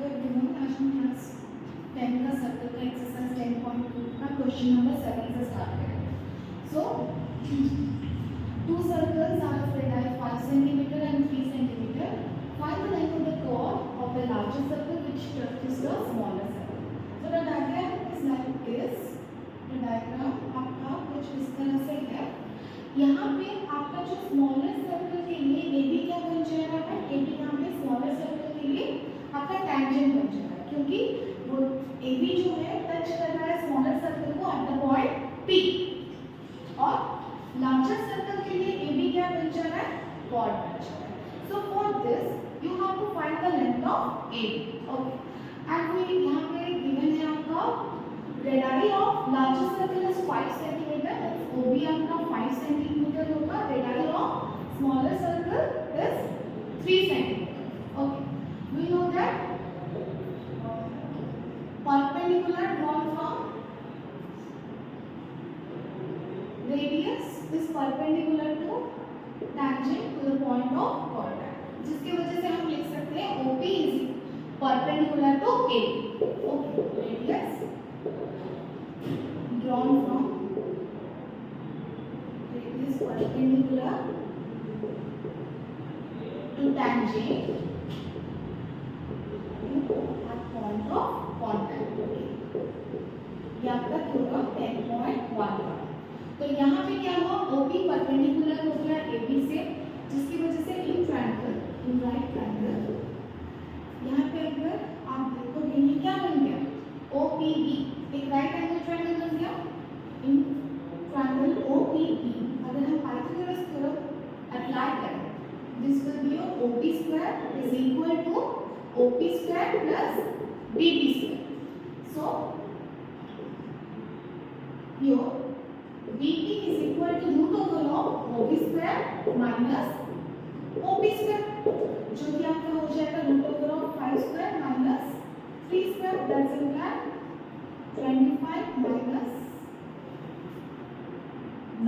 Class 10 का circle का exercise 10.2 का क्वेश्चन नंबर 7 से स्टार्ट करेंगे. सो two circles are of radii 5 cm and 3 cm. Find the length of the chord of the larger circle which touches the smaller circle. So the diagram is like this. The diagram आपका कुछ इस तरह से है. यहाँ पे आपका जो स्मॉलर सर्कल के लिए ए बी क्या बन जाएगा है, ए बी यहाँ पे स्मॉलर सर्कल के लिए आपका टैंजेंट बन जाएगा, क्योंकि वो ए बी जो है टच कर रहा है स्मॉलर सर्कल को एट द पॉइंट पी, और लार्जर सर्कल के लिए ए बी क्या बन जा रहा है, कॉर्ड बन जा रहा है. So for this you have to find the length of A B. Okay, and फिर यहाँ पे गिवन है आपका radius of larger circle is 5 centimetre, O B आपका 5 सेंटीमीटर होगा. Radius of smaller circle is 3 centimetre. Okay, we know that perpendicular drawn from radius is perpendicular to tangent to the point of contact, जिसकी वजह से हम लिख सकते हैं OP is perpendicular to AB. Okay, radius drawn from radius perpendicular to tangent at point of contact. ये आपका theorem 10.1 का. तो यहाँ पे क्या हुआ, OP परपेंडिकुलर हो गया AB से, जिसकी वजह से in triangle, in right triangle, यहाँ पे अगर आप देखोगे ये क्या बन गया, OPB, एक राइट एंगल ट्रायंगल बन गया. इन ट्रायंगल OPB अगर हम पाइथागोरस थ्योरम अप्लाई करें, this will be OP square is equal to OP square plus BB square. So your BP is equal to root over of OB square minus OB square, जो कि आपका हो जाएगा root over of 5 square minus 3 square, that's imply 25 minus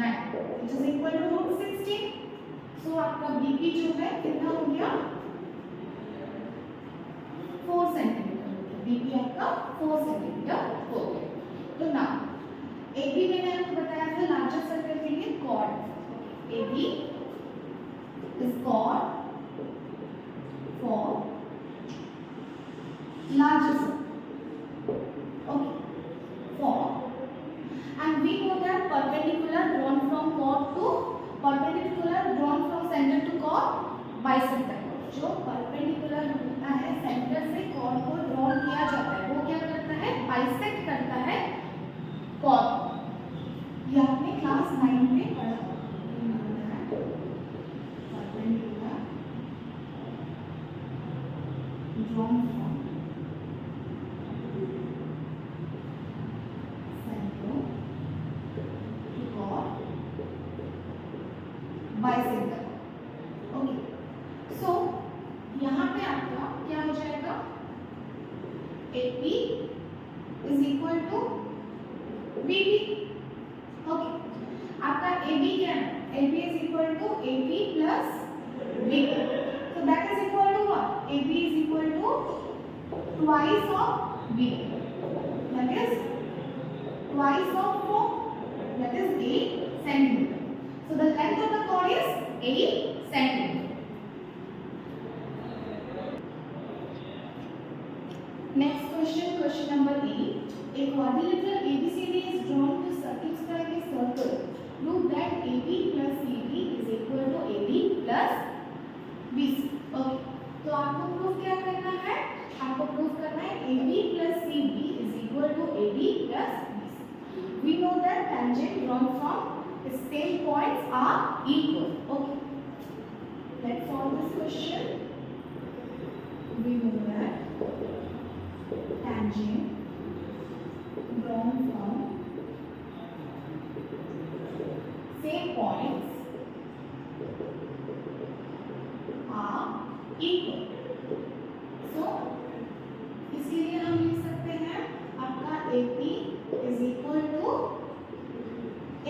9, which is equal to root 16. So आपका BP जो है कितना हो गया, 4 सेंटीमीटर. BP आपका 4 सेंटीमीटर हो गया. तो ना AB मैंने आपको बताया था लार्जर सर्कल के लिए cord. AB is chord for larger circle. Okay, for, and we know that perpendicular drawn from chord to perpendicular drawn from center to chord bisector. जो perpendicular होता है सेंटर से chord को ड्रॉ किया जाता है, वो क्या करता है, बाइसेक्ट करता है chord. ये आपने क्लास 9 में पढ़ा है. Perpendicular drawn from centre to chord bisector. Okay, so यहाँ पे आपका क्या हो जाएगा, AP is equal to BB. Okay, आपका AB क्या है, AB is equal to AP plus BB. so that is equal to what, AB is equal to twice of BB, that is twice of 4, that is 8 centimeter. so the length of the chord is 8 centimeter. Next question, question number 8. A quadrilateral ABCD is drawn to circumscribe a circle. Prove that AB plus CB is equal to AB plus BC. Okay. तो आपको proof क्या करना है, आपको proof करना है AB plus CB is equal to AB plus BC. We know that tangent drawn from the same points are equal. Okay. Let's solve this question. We know that tangent drawn from same points are equal. So इसके लिए हम लिख सकते हैं आपका AP is equal to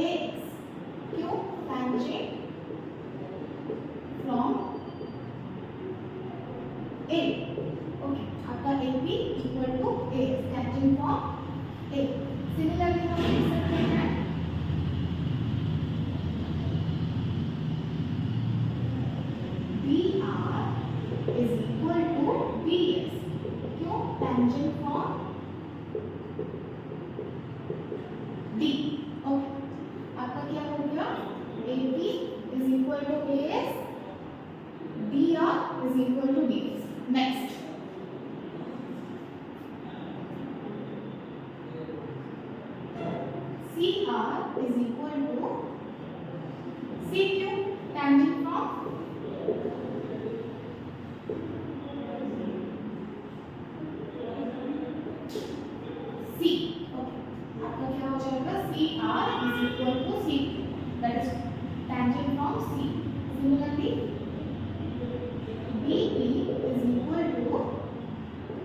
AX. क्यों, tangent from A. Okay, आपका AP B equal to A, tangent from A. Similarly हम लिख सकते हैं B R is equal to B S, क्यों? Tangent from D. ओके, आपका क्या हो गया? A B is equal to A S, D R is equal to D S. Next C R is equal to C Q, tangent from C. आपका क्या हो जाएगा? C R is equal to C, that is tangent from C. Similarly B E is equal to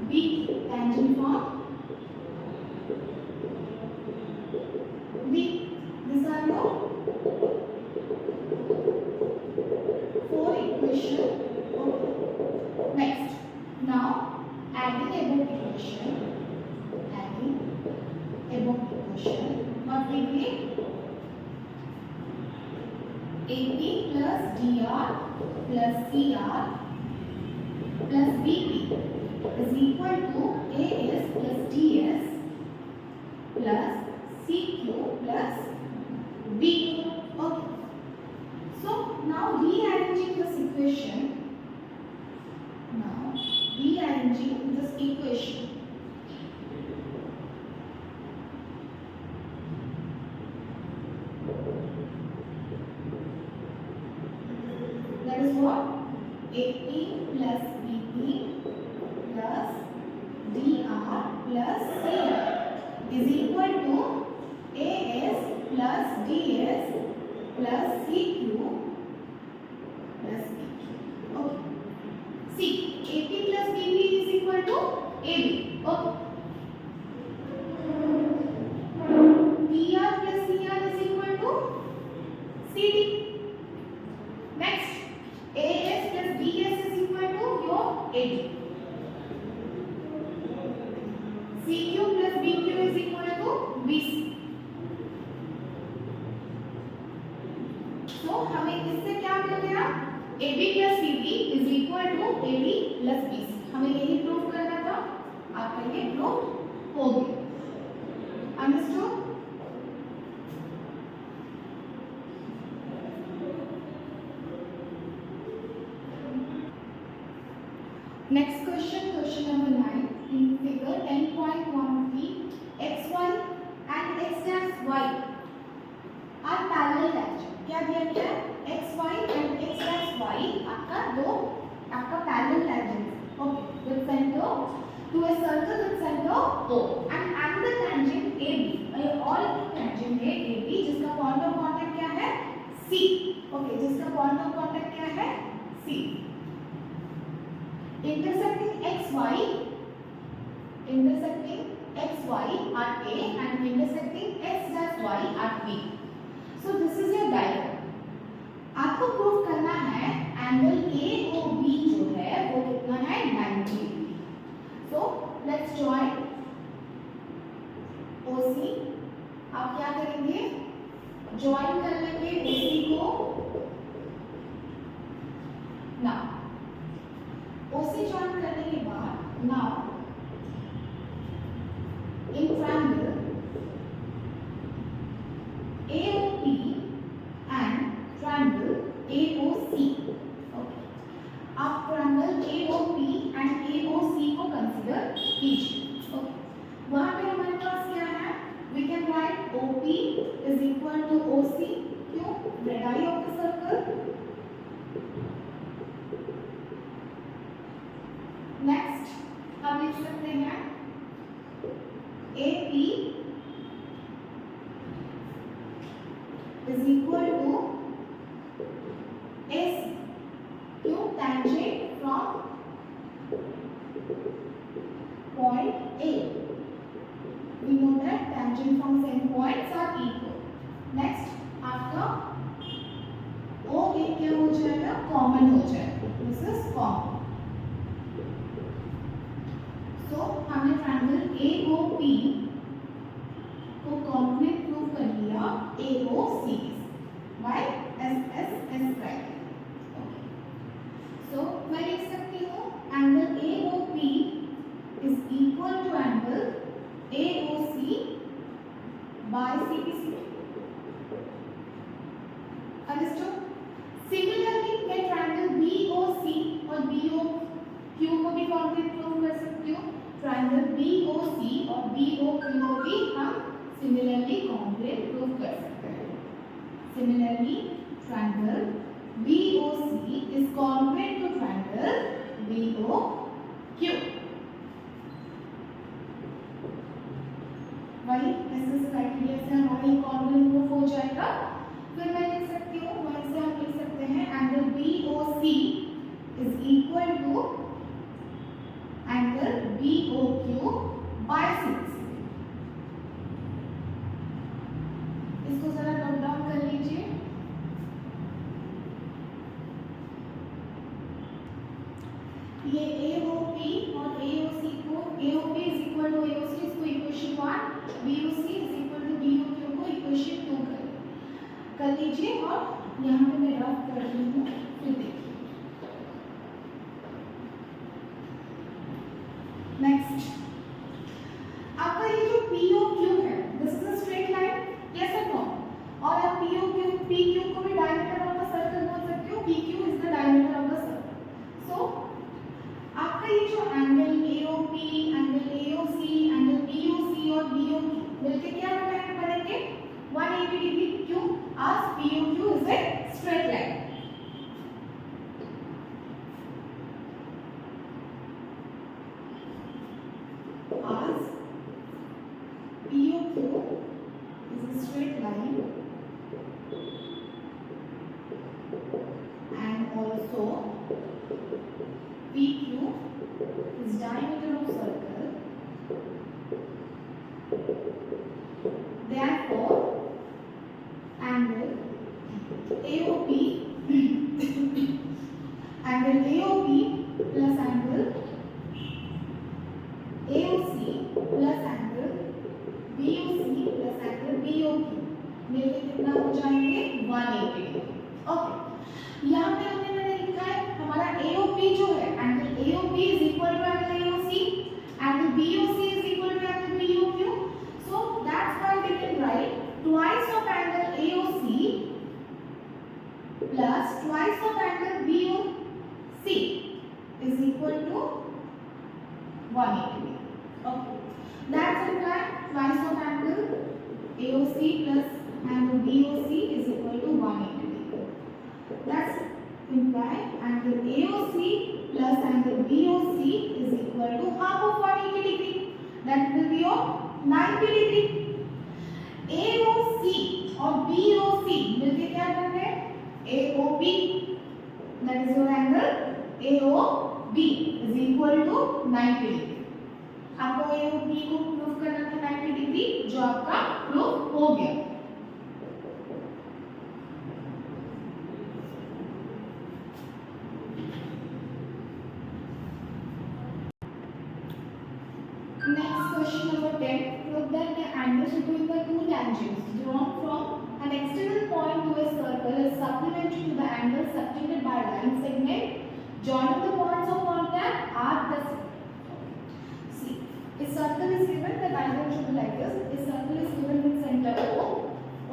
B, tangent from B. These are your 4 equation. Okay. Next, now adding above equation, what we get? AP plus DR plus CR plus BP is equal to AS plus DS plus CQ plus BQ. Okay. So now rearranging this equation. That is what? AP plus BP plus DR plus CR is equal to AS plus DS plus CQ plus BQ. Okay. See, AP plus BP is equal to AB. Okay. PR plus CR is equal to CD. Next, AS plus DS is equal to your AD. CQ plus BQ is equal to BC. So हमें इससे क्या मिल गया? AB plus CD is equal to AD plus BC. हमें यही prove करना था, आपका ये प्रूव हो गया। Understood? Next question, question number 9. In figure 10.13, xy and x dash y are parallel tangent. क्या दिया गया है? xy and x dash y आपका parallel tangent. Okay, with center to a circle with center O and another tangent AB. और tangent है AB जिसका point of contact क्या है? C. Okay, जिसका point of contact क्या है? C. Intersecting xy at A and intersecting x dash y at B. So this is your diagram. आपको prove करना है एंगल AOB जो है वो कितना है? 90 degree. So let's join OC. आप क्या करेंगे? ज्वाइन कर लेंगे OC को. Now OC ज्वाइन करने के बाद now in triangle AOP and triangle AOC. Okay. आप triangle AOP and AOC को consider कीजिए. Okay. वहाँ पे हमारे पास क्या है? We can write OP is equal to OC. क्यों? Radii of the circle. Next, हम लिख सकते हैं AP is equal to AC. क्यों? Tangent from point A. We know that tangent from same points are equal. Next, आपका OA क्या हो जाएगा? Common हो जाएगा. This is common. So angle AOP को कॉन्ग्रुएंट प्रूव कर लिया AOC by S prime. So मैं लिख सकती हूँ angle AOP is equal to angle AOC by CPC। Understood? Similarly मैं ट्रायंगल BOC और BOQ को भी कॉन्ग्रुएंट प्रूव कर सकती हूँ। ट्रायंगल BOC और BOQ को भी हम सिमिलरली कॉन्ग्रुएंट प्रूव कर सकते हैं। Similarly triangle BOC is congruent to triangle BOQ। वही ऐसे क्राइटेरिया से हमारा ये कॉन्ग्रुएंट प्रूफ हो जाएगा। फिर मैं लिख सकती हूँ, वहीं से हम लिख सकते हैं angle BOC is equal to angle BOQ by 6। इसको जरा नोट डाउन कर लीजिए। ये AOP और AOC को AOP is equal to AOC इसको equation 1, BOC is equal to BOQ को इक्वेशन 2 कर लीजिए और यहाँ पे मैं रफ कर रही हूँ, फिर देखिए। नेक्स्ट आपका ये जो POQ है, this is a straight line, yes और नो? और आप PQ को भी डायमीटर ऑफ द सर्कल बोल सकते हो। PQ is the diameter of the circle. So आपका ये जो angle AOP, angle AOC, angle BOC और BOQ मिलके क्या बनेंगे? 180 डिग्री। क्यों? as POQ is a straight line। as POQ is a straight line and also PQ is diameter of circle, therefore angle AOP angle AOP plus angle AOC plus angle BOC plus angle BOQ मिलके कितना हो जाएंगे? 180 degree. Okay, यहाँ पे मैंने लिखा है हमारा AOP जो है, angle AOP is equal to angle AOC, angle BOC is equal to angle BOQ, so that's why we can write twice of angle AOC plus twice of angle BOC is equal to 180 degree। Okay, that's imply twice of angle AOC plus angle BOC is equal to 180 degree। That's imply angle AOC plus angle BOC is equal to half of 180 degree, that will be of 90 degree। AOC और BOC मिलके क्या बन रहे हैं? AOB, that is your angle AOB is equal to 90 degree। आपको AOB को proof करना था 90 डिग्री, जो आपका प्रूफ हो गया। Next question number 10. Prove that the angles between the two tangents drawn from an external point to a circle is supplementary to the angle subtended by line segment joining the points of contact are the same। See, a circle is given, the diagram should be like this. A circle is given with center O.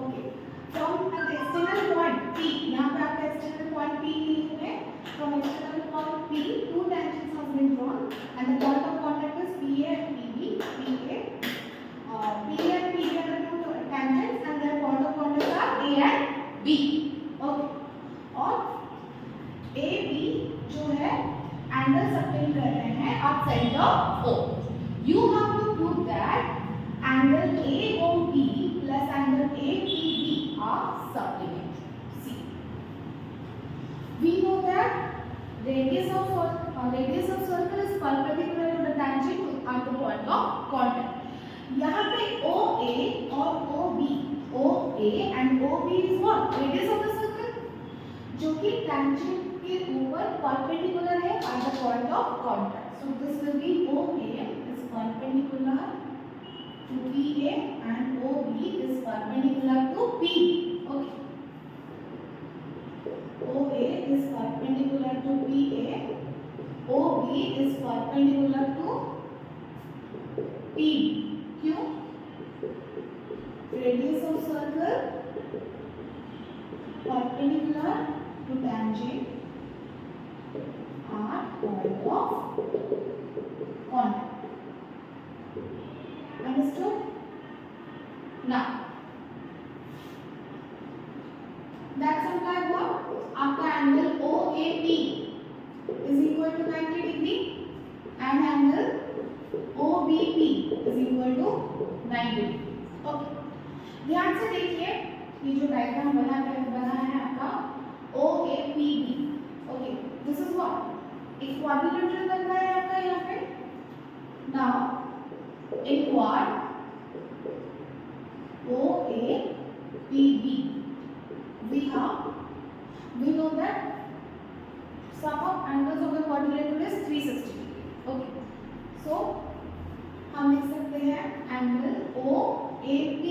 Okay, from an external point P, यहाँ पे आपका external point P लिखे हैं। From external point P, two tangents have been drawn, and the point of contact is PA and PB. PA and PB are the two tangents, and their point of contact are A and B. Okay, और AB जो है angle subtend कर रहे हैं at center O। You have to prove that angle AOB plus angle APB are supplementary। See, we know that radius of circle is perpendicular to the tangent at the point of contact। यहाँ पे OA और OB, OA and OB is what? Radius of the circle, जो कि tangent के ऊपर perpendicular है at the point of contact. So this will be OA is perpendicular to PA and OB is perpendicular to PB. Okay. OA is perpendicular to PA. OB is perpendicular to PB. क्यों? Radius of circle perpendicular to tangent are point of contact. Understood? Now that implies what? आपका angle OAP is equal to 90 degree and angle OBP is equal to 90 degree. Okay. ध्यान से देखिए ये जो diagram बना है आपका OAPB. Okay, this is what एक क्वाड्रिलेटरल बन रहा है आपका यहाँ पे. Now in quad OAPB we know that sum of angles of the quadrilateral is 360 degree. Okay, so हम लिख सकते हैं angle OAP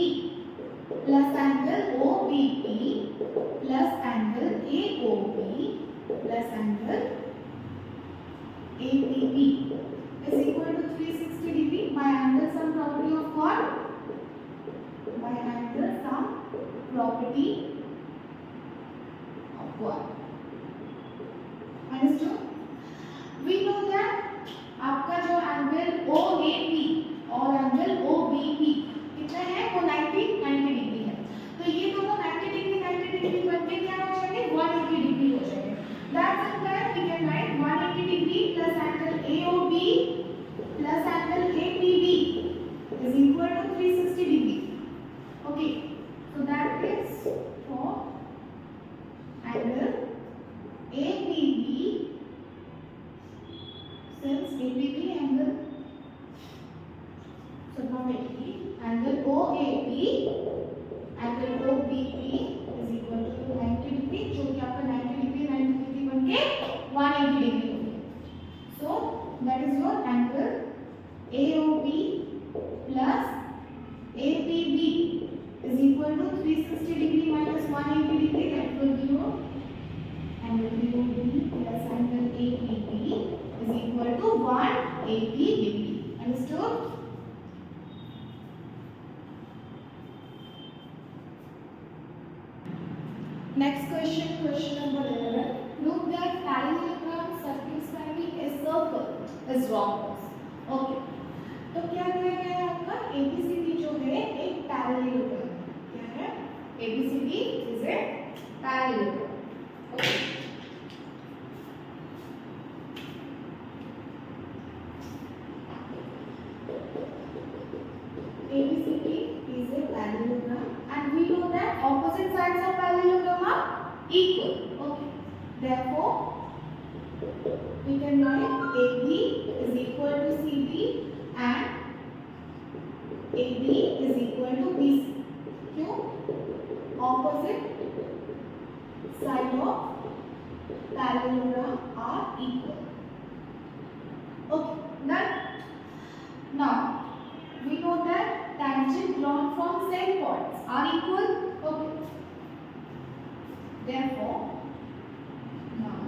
plus angle OBP plus angle AOB plus angle APB is equal to 360 degree by angle sum property of what? By angle sum property of what? Understood? We know that आपका जो angle OAP और angle OBP कितना है वो 90 degree है. तो ये दोनों 90 डिग्री बनके क्या हो जाएंगे 180 डिग्री हो जाएंगे. That's implies we can write 180 degree plus angle AOB plus angle APB is equal to 360 degree. Okay, so that is for angle APB since APB angle so not APB angle OAP angle OBP is equal to 90 degree जो कि आपका 90 degree बन के 180 degree हो गया. So that is your angle AOB plus APB is equal to 360 degree minus 180 degree. That will be your angle AOB plus angle APB is equal to 180 degree. Understood? Next question, question number 11. Look that parallelogram circumscribing a circle is rhombus. Okay. तो क्या दिया गया है आपका ABCD जो है एक parallelogram. क्या है? ABCD is a parallelogram. Okay. ABCD is a parallelogram and we know that opposite sides of parallelogram are equal. Okay. Therefore, we can write AB is equal to CD and AD is equal to BC. क्यों? Opposite side of parallelogram are equal. Okay. Done. Now we know that tangent drawn from same points are equal. Okay. Therefore, now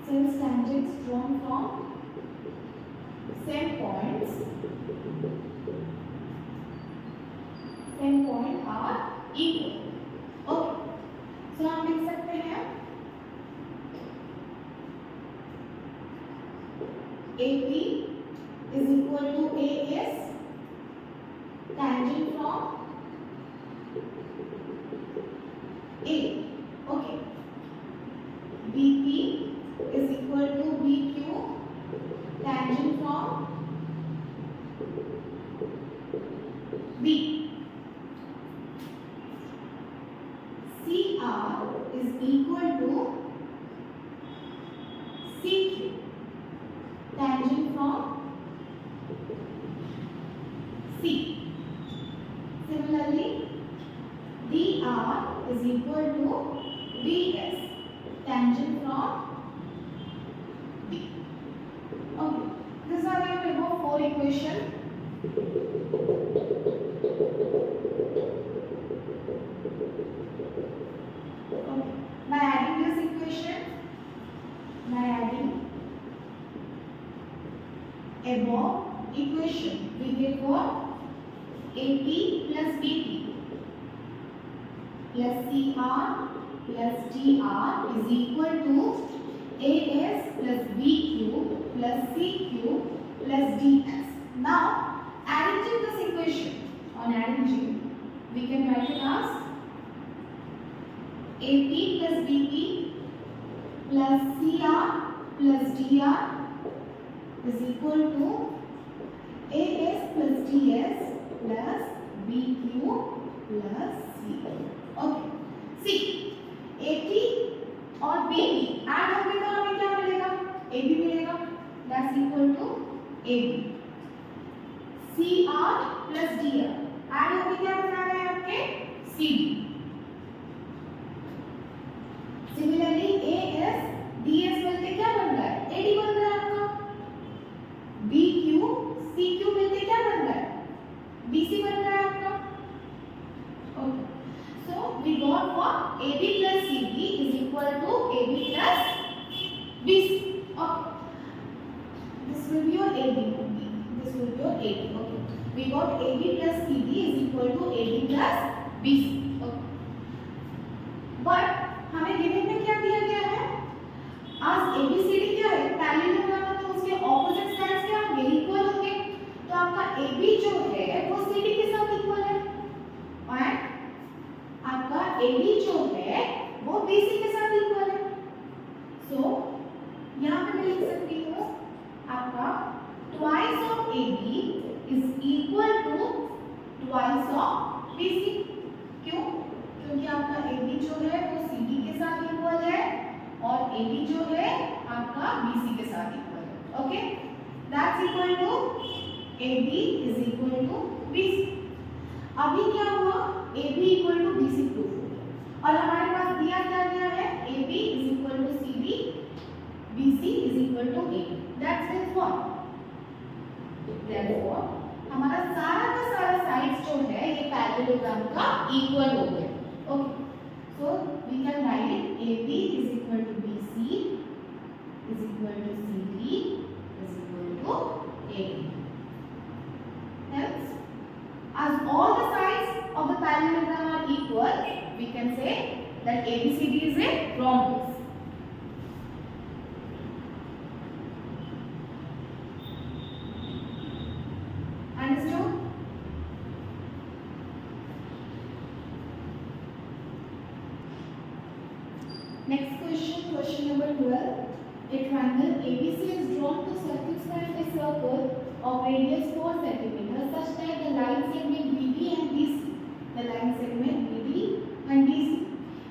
since tangents drawn from same point are equal. Okay. So हम लिख सकते हैं AP is equal to AS tangent from A. Okay. BP is equal to BQ tangent from B. CR is equal to CQ tangent from Similarly, dr is equal to ds, tangent from B. Okay, these are your four equations. Okay. By adding this equation, by adding above equation, we get what? AP plus BP plus CR plus DR is equal to AS plus BQ plus CQ plus DS. Now, arranging this equation, on arranging, we can write it as AP plus BP plus CR plus DR is equal to AS plus DS plus BQ plus CQ. Okay. See, AP और BB add होंगे तो हमें क्या मिलेगा? AB मिलेगा. That's equal to AB. CR plus DR add होके क्या बना रहे हैं आपके? CD. Similarly, AS DS मिलके क्या बन रहा है? AD बन रहा है आपका. BQ CQ मिलके क्या बन रहा है? BC बन रहा है आपका. Okay. So we got what? AB plus CD is equal to AB plus BC. Okay. This will be your AB. This will be your AB. Okay. We got AB plus CD is equal to AB plus BC. Okay. But हमें given में क्या दिया गया है? आज ABCD क्या है? Parallel होगा तो उसके ऑपोजिट साइड्स क्या होंगे? इक्वल होंगे. तो आपका AB जो है वो CD के साथ इक्वल है और आपका AD जो है वो BC के साथ इक्वल है. सो यहाँ पे मैं लिख सकती हूँ आपका twice of AB is equal to twice of BC. क्यों? क्योंकि आपका AB जो है वो CD के साथ इक्वल है और AD जो है आपका BC के साथ इक्वल है. Okay, that's equal to AB is equal to BC. अभी क्या हुआ? AB equal to BC proof हो गया और हमारे पास दिया क्या गया है? AB is equal to CD, BC is equal to AD. That's means what? Therefore हमारा सारा का सारा साइड्स जो है ये पैरेललोग्राम का इक्वल हो गया. Okay, so we can write it AB is equal to BC is equal to CD is equal to AD. Hence, as all the sides of the parallelogram are equal, we can say that ABCD is a rhombus. Understood? Next question, question number 12. A triangle ABC is drawn to circumscribe a circle of radius 4 cm such that the line segment BD and BC, the line segment BD and BC,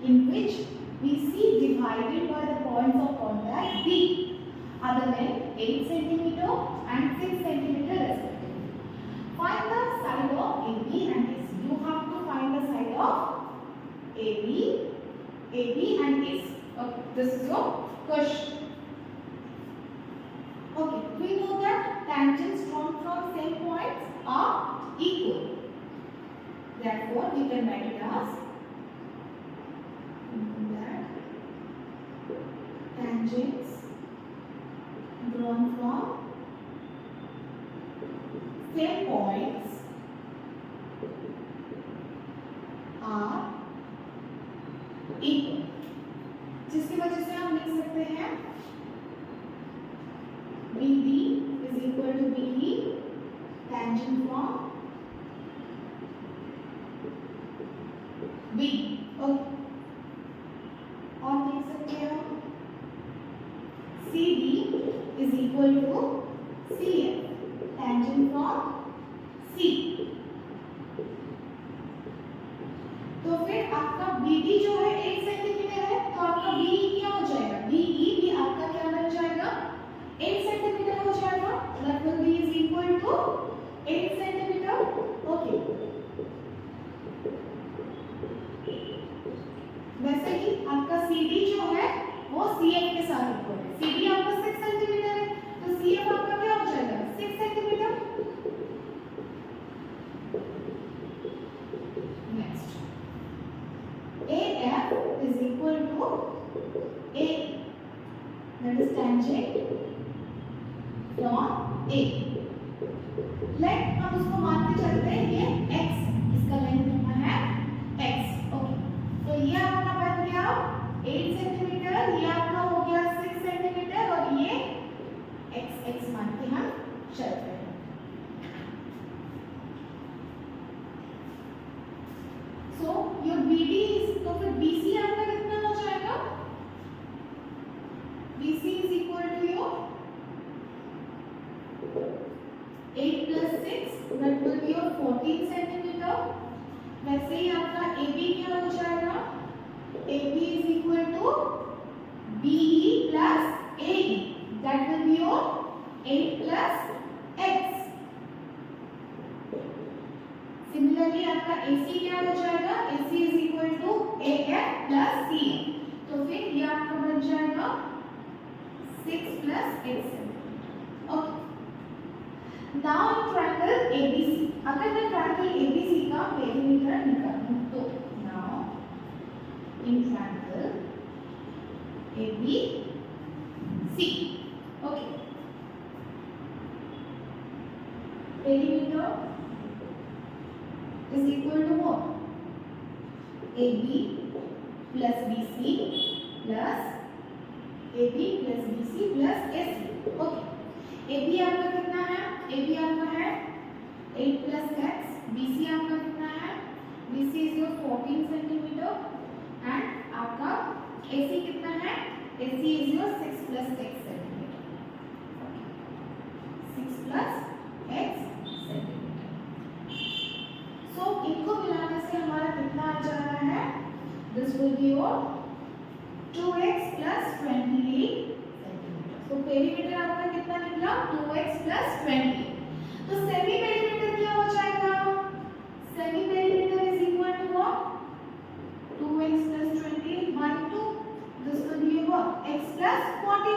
in which BC divided by the points of contact B are the length 8 cm and 6 cm respectively. Find the side of AB and AC. You have to find the side of AB and AC. Okay, this is your question. Okay, we know that tangents drawn from same points are equal. Therefore, we can write it as that tangents drawn from same points are equal. जिसकी वजह से हम लिख सकते हैं BD is equal to BE tangent from B. Okay. और लिख सकते हैं हम CD is equal to CF tangent from C. तो फिर आपका BD जो है 8 सेंटीमीटर है तो आपका BE क्या हो जाएगा? BE भी आपका क्या बन जाएगा? 8 सेंटीमीटर हो जाएगा. That will be is equal to 8 centimetre. Okay. tangent from A. Let हम उसको मान के चलते हैं ये x, इसका लेंथ कितना है x. ओके, तो ये आपका बन गया 8 सेंटीमीटर, ये आपका हो गया 6 सेंटीमीटर और ये x मान के हम चलते हैं. सो योर BD इज, तो फिर BC आपका कितना हो जाएगा? BC is equal to your 8 plus 6, that will be your 14 centimeter. वैसे ही आपका AB क्या हो जाएगा? AB is equal to BE plus AE, that will be your 8 plus X. Similarly आपका AC क्या हो जाएगा? AC is equal to AF plus CA. तो फिर ये आपका बन जाएगा 6 plus X. Okay, now in triangle ABC, अगर मैं ट्रायंगल ABC का पेरीमीटर निकालूं तो now in triangle ABC, okay, perimeter is equal to what? AB plus BC plus AB plus BC plus AC. Okay, AB आपका कितना है? AB आपका है 8 plus x. BC आपका कितना है? BC is your 14 centimeter and आपका AC कितना है? AC is your 6 plus x centimeter. 6 plus x centimeter. So इनको मिलाने से हमारा कितना आ जा रहा है? This will be your 2x plus 28. तो पेरीमीटर आपका कितना निकला? 2x plus 20. तो सेमी पेरीमीटर क्या हो जाएगा? Semi perimeter is equal to what? 2x plus 20 by 2. This will be your x plus 40.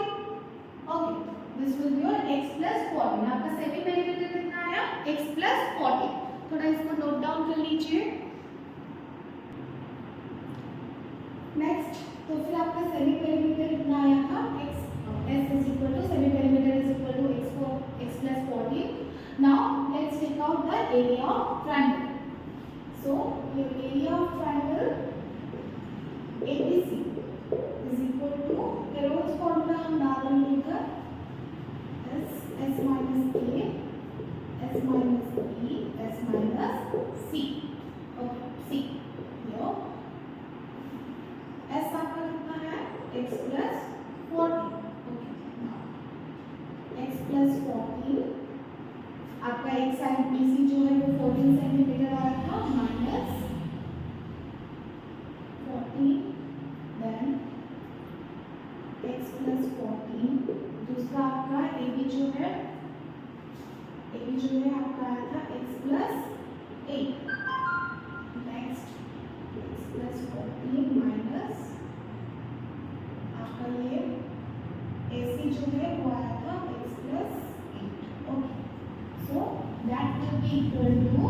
Okay, this will be your x plus 40. आपका semi perimeter कितना आया? x plus 40. थोड़ा इसको नोट डाउन कर लीजिए. नेक्स्ट, तो फिर आपका सेमी पेरीमीटर कितना आया था? x. S is equal to, semi perimeter is equal to x plus 14. Now let's take out the area of triangle. So your area of triangle ABC is equal to, Hero's formula हम डाल देंगे S minus K, S minus B, S minus C. Okay, C. Here S आपका कितना है? x plus 40. x plus 14, आपका एक side BC जो है वो 14 सेंटीमीटर आया था, माइनस 14, देन x plus 14. दूसरा आपका AB जो है आपका आया था x plus 8. Next x plus 14 minus आपका ये AC जो है वो आया था x plus 8. Okay, so that will be equal to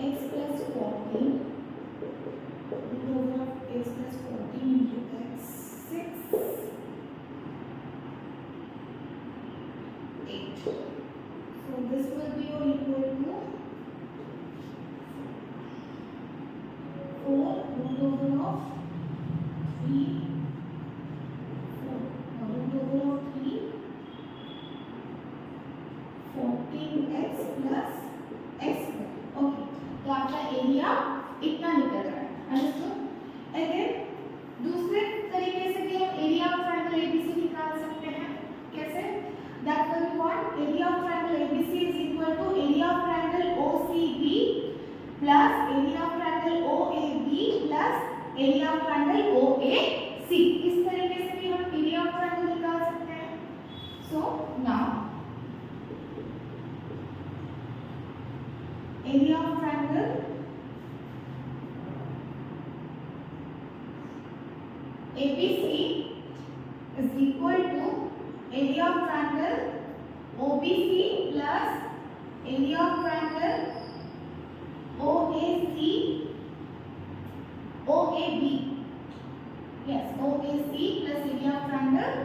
x plus 14 root over of x plus 14 into x 6 8. So this will be your equal to 4 root over of 3 root over of 3 14x plus x. Okay, तो आपका area इतना निकल रहा है. Understood? Again दूसरे तरीके से भी हम एरिया ऑफ ट्रायंगल ABC निकाल सकते हैं. कैसे? That will be what? Area of triangle ABC is equal to area of triangle OCB plus area of triangle OAB plus area of triangle OAC. इस तरीके से भी हम एरिया ऑफ ट्रायंगल निकाल सकते हैं. So now area of triangle ABC is equal to area of triangle OBC plus area of triangle OAC OAB Yes, OAC plus area of triangle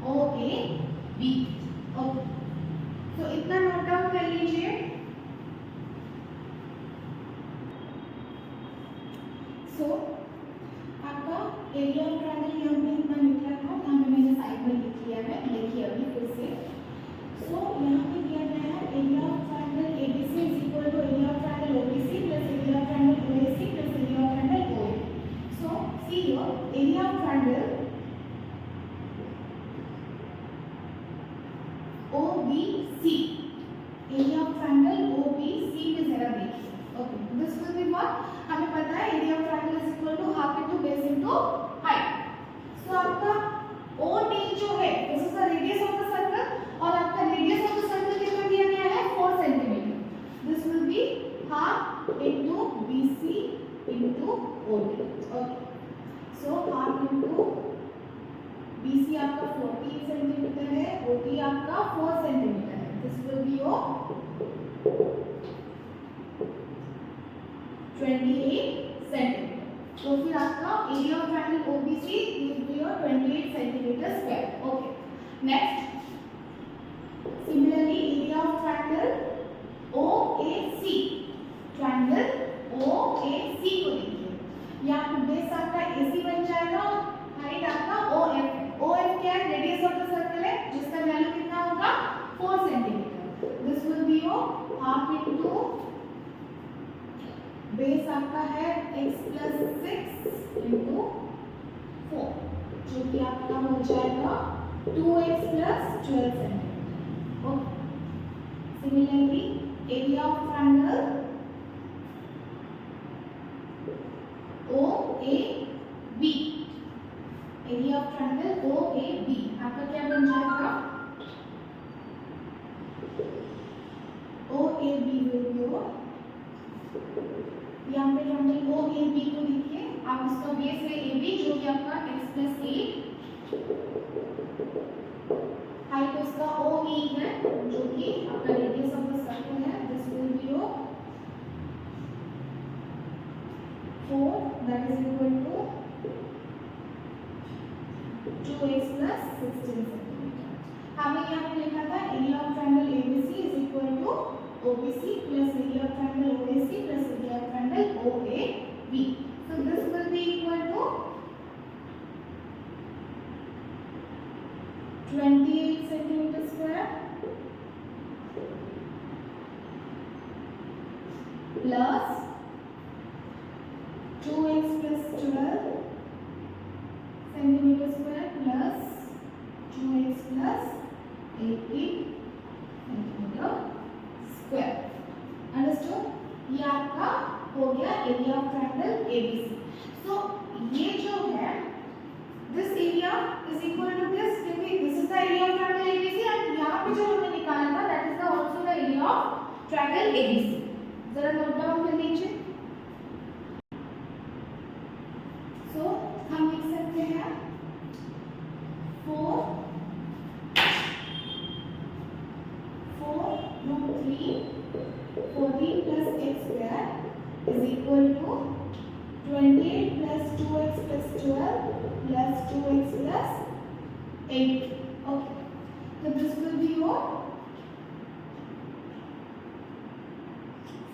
OAB. Okay, तो इतना नोट डाउन कर लीजिए. सो आपका area of triangle यहाँ पे इतना निकला था, यहाँ पे मैंने साइड में लिख लिया है, देखिए अभी फिर से. सो यहाँ पे दिया गया है area of triangle ABC is equal to area of triangle OBC plus area of triangle OAC plus area of triangle OA. So see here area of triangle OBC, area of triangle OBC में जरा देखिए. Okay, this will be what, हमें पता है area of triangle is equal to half into base into height. So आपका OD जो है this is the radius of the circle और आपका रेडियस ऑफ द सर्कल कितना दिया गया है 4 centimetre. This will be half into BC into OD. Okay, so half into BC आपका 14 सेंटीमीटर है, OD आपका 4 सेंटीमीटर है. This will be your 28 centimetre. तो फिर आपका area of triangle OBC will be your 28 centimetre square. Okay, next similarly area of triangle OAC, triangle OAC को देखिए. यहाँ पे बेस आपका AC बन जाएगा, हाइट आपका OF. OF क्या है, रेडियस ऑफ द सर्कल है जिसका वैल्यू कितना होगा 4 centimetre. This will be your half into base आपका है x प्लस 6 इनटू 4 जो कि आपका हो जाएगा 2x plus 12 centimetre. Okay, similarly area of triangle OAB, area of triangle OAB आपका क्या बन जाएगा, OAB विल बी योर, यहाँ पे ट्रायंगल OAB को देखिए आप, इसका बेस है AB जो कि आपका x प्लस 8, हाइट उसका OE है जो कि आपका रेडियस ऑफ द सर्कल है. This will be your 4 that is equal to 2x plus 16 centimetre. हमने यहाँ पे लिखा था area of triangle ABC is equal to OBC plus area of triangle OAC plus area of triangle OAB. So this will be equal to 28 centimetre square plus 2x plus 12 centimetre square plus 2x plus 18 centimetre square. Understood? ये आपका हो गया area of triangle ABC. So ये जो है this area is equal to this, क्योंकि this is the area of triangle ABC and यहाँ पे जो हमने निकाला था that is the also the area of triangle ABC. जरा नोट डाउन कर लीजिए. सो हम लिख सकते हैं 4 root 3 14 plus x square is equal to 28 plus 2x plus 12 plus 2x plus 8. Okay, तो this will be your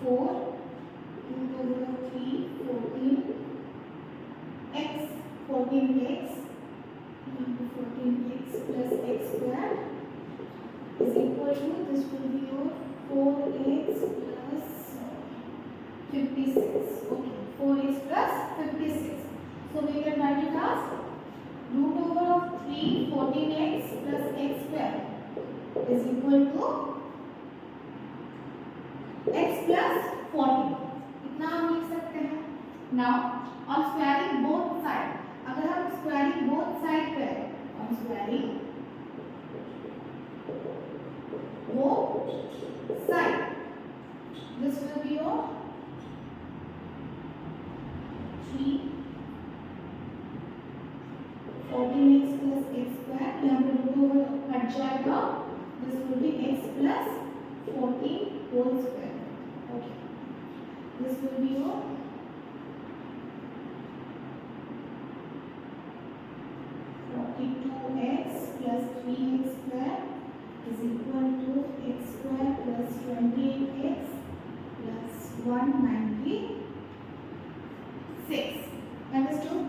4 root over 3 14 x 14x 14x plus x square is equal to, this will be your 4x plus 56. Okay, 4x plus 56. So we can write it as root over of 3 14x plus x square is equal to x plus 40. इतना हम लिख सकते हैं. Now on squaring both side, अगर हम squaring both side करें, on squaring both side, this will be your 3 14x plus x square, यहाँ पे रूट ओवर हट जाएगा, this will be x plus 14 whole square. Okay, this will be your 3x square is equal to x square plus 28x plus 196. Understood?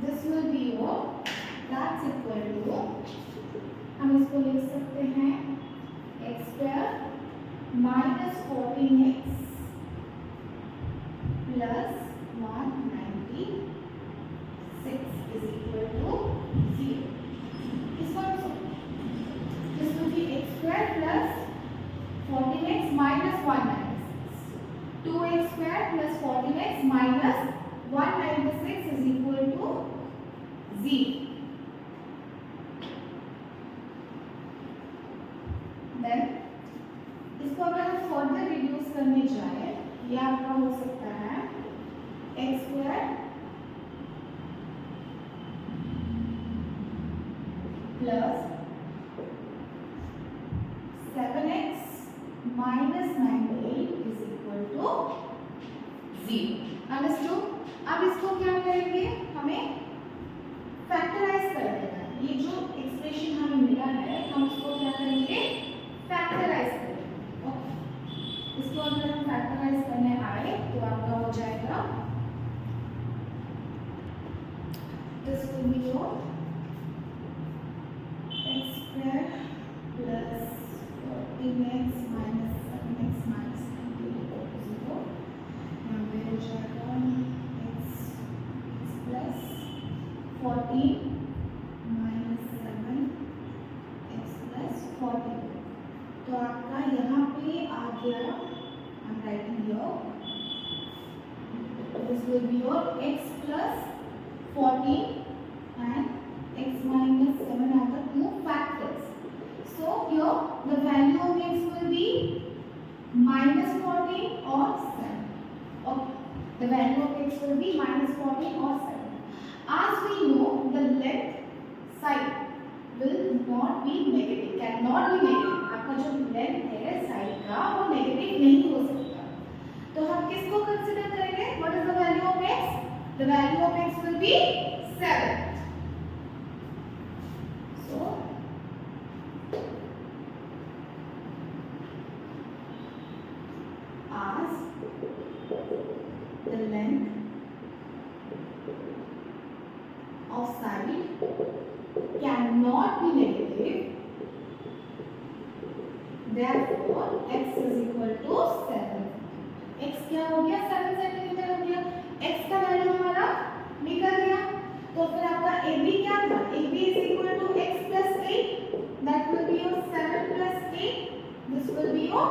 This will be your, that's equal to, हम इसको लिख सकते हैं x square minus 14x plus 196 is equal to 0. This will be x square plus 14x minus 196. 2x square plus 14x minus 196 is equal to 0. Then इसको अगर हम further reduce करने जाए, ये आपका हो सकता है x square plus 7x minus 98 is equal to 0. Understood? अब इसको क्या करेंगे, हमें फैक्टराइज कर देना है. ये जो एक्सप्रेशन हमें मिला है हम इसको क्या करेंगे, फैक्टराइज करेंगे. ओके, इसको अगर हम फैक्टराइज करने आए तो आपका हो जाएगा this will be your x square plus 14x minus 7x minus 98 equal to 0. यहाँ पे हो जाएगा x plus 14 minus 7x plus 14. तो आपका यहाँ पे आ गया, I'm writing here, this will be your x plus 14 and x minus 7 are the two factors. So here the value of x will be minus 14 or 7. Okay, the value of x will be minus 14 or 7. As we know, the left side will not be negative, cannot be negative. आपका जो length है side का वो negative नहीं हो सकता. तो हम किसको कंसीडर करेंगे? What is the value of x? The value of x will be 7. So as the length of side cannot be negative, therefore x is equal to 7. x क्या हो गया? 7 सेंटीमीटर हो गया. x का वैल्यू हमारा निकल गया. तो फिर आपका ab क्या था? ab is equal to x plus 8. That will be your 7 plus 8. This will be your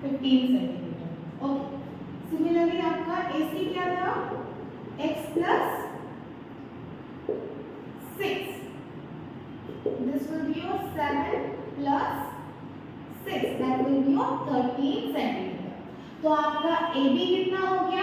15 centimetre. Okay. Similarly आपका ac क्या था? x plus 6. This will be your 7 plus 6. That will be your 13 centimetre. तो आपका AB कितना हो गया?